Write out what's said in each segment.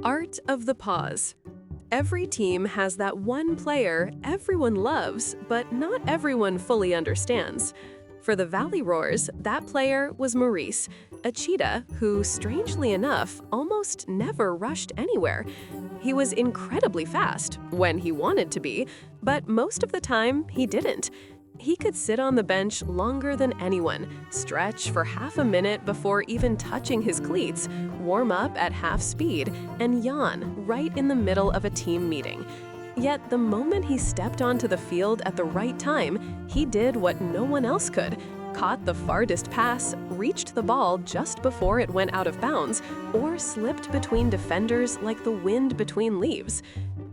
Art of the pause. Every team has that one player everyone loves, but not everyone fully understands. For the Valley Roars, that player was Maurice, a cheetah who, strangely enough, almost never rushed anywhere. He was incredibly fast, when he wanted to be, but most of the time he didn't. He could sit on the bench longer than anyone, stretch for half a minute before even touching his cleats, warm up at half speed, and yawn right in the middle of a team meeting. Yet the moment he stepped onto the field at the right time, he did what no one else could. Caught the farthest pass, reached the ball just before it went out of bounds, or slipped between defenders like the wind between leaves.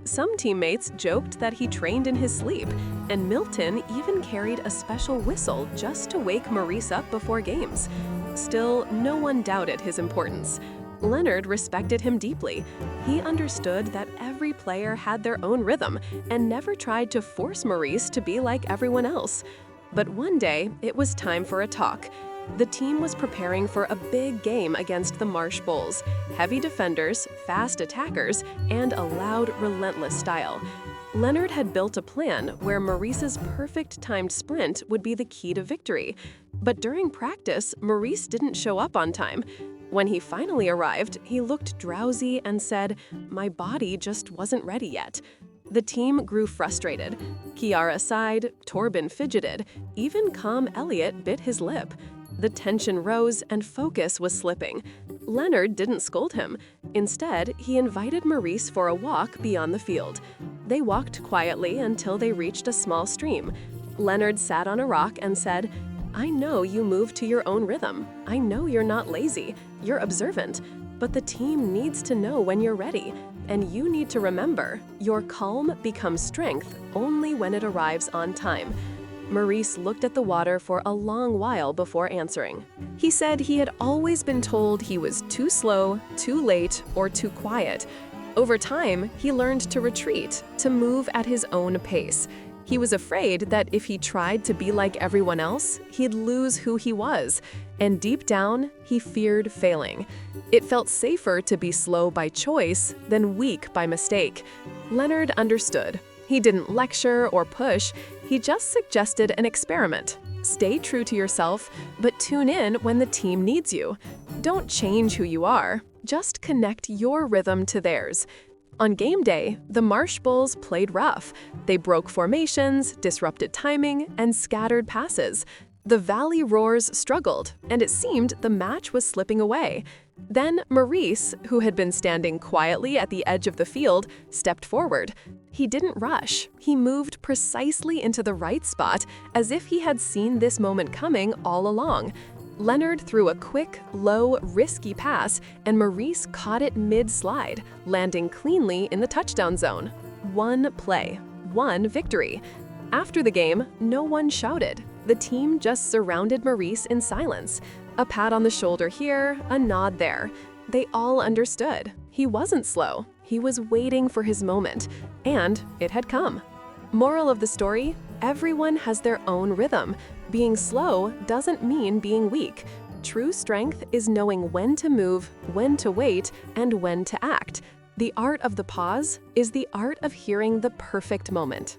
Some teammates joked that he trained in his sleep, and Milton even carried a special whistle just to wake Maurice up before games. Still, no one doubted his importance. Leonard respected him deeply. He understood that every player had their own rhythm and never tried to force Maurice to be like everyone else. But one day, it was time for a talk. The team was preparing for a big game against the Marsh Bulls, heavy defenders, fast attackers, and a loud, relentless style. Leonard had built a plan where Maurice's perfect timed sprint would be the key to victory. But during practice, Maurice didn't show up on time. When he finally arrived, he looked drowsy and said, "My body just wasn't ready yet." The team grew frustrated. Kiara sighed, Torben fidgeted, even calm Elliot bit his lip. The tension rose and focus was slipping. Leonard didn't scold him. Instead, he invited Maurice for a walk beyond the field. They walked quietly until they reached a small stream. Leonard sat on a rock and said, "I know you move to your own rhythm. I know you're not lazy. You're observant. But the team needs to know when you're ready. And you need to remember, your calm becomes strength only when it arrives on time." Maurice looked at the water for a long while before answering. He said he had always been told he was too slow, too late, or too quiet. Over time, he learned to retreat, to move at his own pace. He was afraid that if he tried to be like everyone else, he'd lose who he was. And deep down, he feared failing. It felt safer to be slow by choice than weak by mistake. Leonard understood. He didn't lecture or push, he just suggested an experiment. Stay true to yourself, but tune in when the team needs you. Don't change who you are, just connect your rhythm to theirs. On game day, the Marsh Bulls played rough. They broke formations, disrupted timing, and scattered passes. The Valley Roars struggled, and it seemed the match was slipping away. Then Maurice, who had been standing quietly at the edge of the field, stepped forward. He didn't rush. He moved precisely into the right spot, as if he had seen this moment coming all along. Leonard threw a quick, low, risky pass, and Maurice caught it mid-slide, landing cleanly in the touchdown zone. One play, one victory. After the game, no one shouted. The team just surrounded Maurice in silence. A pat on the shoulder here, a nod there. They all understood. He wasn't slow. He was waiting for his moment, and it had come. Moral of the story: everyone has their own rhythm. Being slow doesn't mean being weak. True strength is knowing when to move, when to wait, and when to act. The art of the pause is the art of hearing the perfect moment.